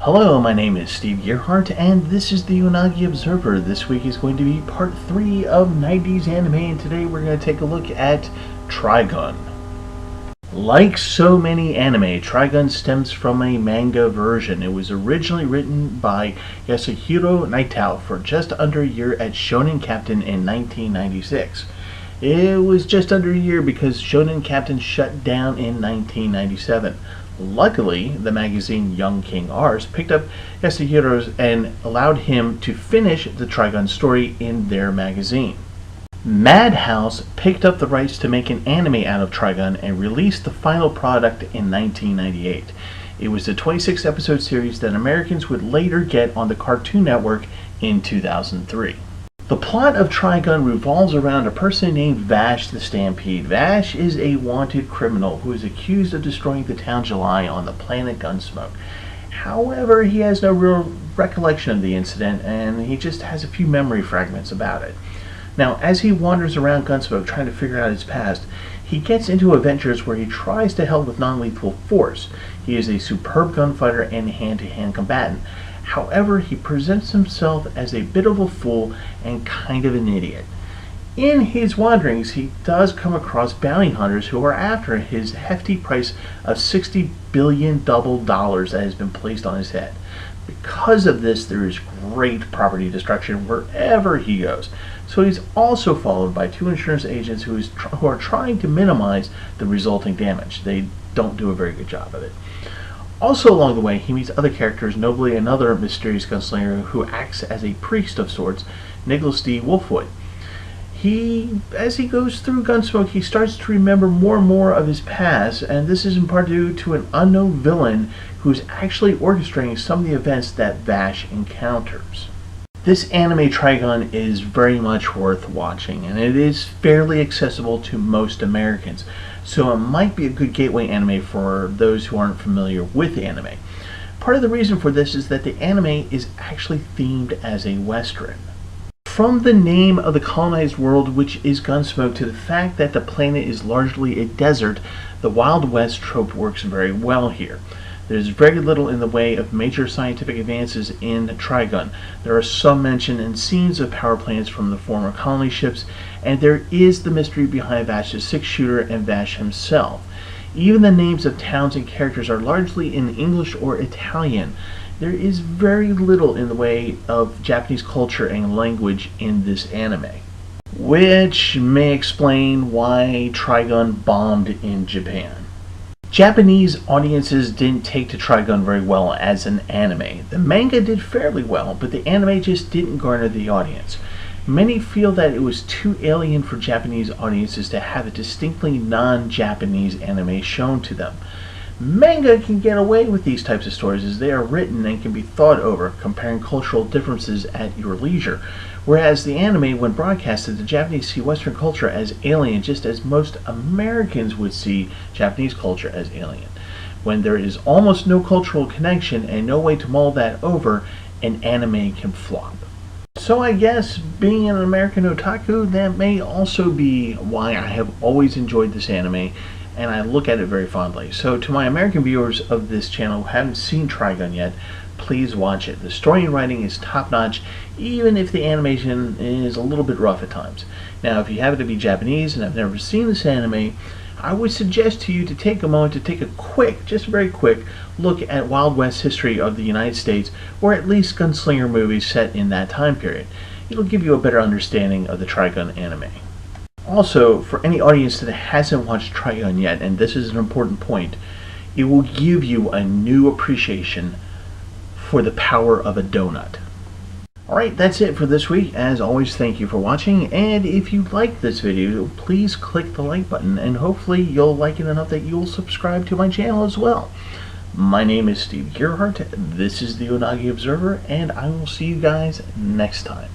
Hello, my name is Steve Gearhart, and this is the Unagi Observer. This week is going to be part 3 of 90s anime, and today we're going to take a look at Trigun. Like so many anime, Trigun stems from a manga version. It was originally written by Yasuhiro Naitao for just under a year at Shonen Captain in 1996. It was just under a year because Shonen Captain shut down in 1997. Luckily, the magazine Young King Rs picked up Yasuhiro's and allowed him to finish the Trigun story in their magazine. Madhouse picked up the rights to make an anime out of Trigun and released the final product in 1998. It was a 26-episode series that Americans would later get on the Cartoon Network in 2003. The plot of Trigun revolves around a person named Vash the Stampede. Vash is a wanted criminal who is accused of destroying the town July on the planet Gunsmoke. However, he has no real recollection of the incident, and he just has a few memory fragments about it. Now, as he wanders around Gunsmoke trying to figure out his past, he gets into adventures where he tries to help with non-lethal force. He is a superb gunfighter and hand-to-hand combatant. However, he presents himself as a bit of a fool and kind of an idiot. In his wanderings, he does come across bounty hunters who are after his hefty price of $60 billion that has been placed on his head. Because of this, there is great property destruction wherever he goes. So he's also followed by two insurance agents who are trying to minimize the resulting damage. They don't do a very good job of it. Also along the way, he meets other characters, notably another mysterious gunslinger who acts as a priest of sorts, Nicholas D. Wolfwood. As he goes through Gunsmoke, he starts to remember more and more of his past, and this is in part due to an unknown villain who's actually orchestrating some of the events that Vash encounters. This anime Trigun is very much worth watching, and it is fairly accessible to most Americans, so it might be a good gateway anime for those who aren't familiar with anime. Part of the reason for this is that the anime is actually themed as a Western. From the name of the colonized world, which is Gunsmoke, to the fact that the planet is largely a desert, the Wild West trope works very well here. There's very little in the way of major scientific advances in Trigun. There are some mention and scenes of power plants from the former colony ships, and there is the mystery behind Vash's six-shooter and Vash himself. Even the names of towns and characters are largely in English or Italian. There is very little in the way of Japanese culture and language in this anime, which may explain why Trigun bombed in Japan. Japanese audiences didn't take to Trigun very well as an anime. The manga did fairly well, but the anime just didn't garner the audience. Many feel that it was too alien for Japanese audiences to have a distinctly non-Japanese anime shown to them. Manga can get away with these types of stories as they are written and can be thought over, comparing cultural differences at your leisure. Whereas the anime, when broadcasted, the Japanese see Western culture as alien, just as most Americans would see Japanese culture as alien. When there is almost no cultural connection and no way to mull that over, an anime can flop. So I guess being an American otaku, that may also be why I have always enjoyed this anime, and I look at it very fondly. So to my American viewers of this channel who haven't seen Trigun yet, please watch it. The story and writing is top-notch, even if the animation is a little bit rough at times. Now, if you happen to be Japanese and have never seen this anime, I would suggest to you to take a moment to take a quick, just very quick, look at Wild West history of the United States, or at least gunslinger movies set in that time period. It'll give you a better understanding of the Trigun anime. Also, for any audience that hasn't watched Trigun yet, and this is an important point, it will give you a new appreciation for the power of a donut. Alright, that's it for this week. As always, thank you for watching, and if you liked this video, please click the like button, and hopefully you'll like it enough that you'll subscribe to my channel as well. My name is Steve Gearhart, this is the Unagi Observer, and I will see you guys next time.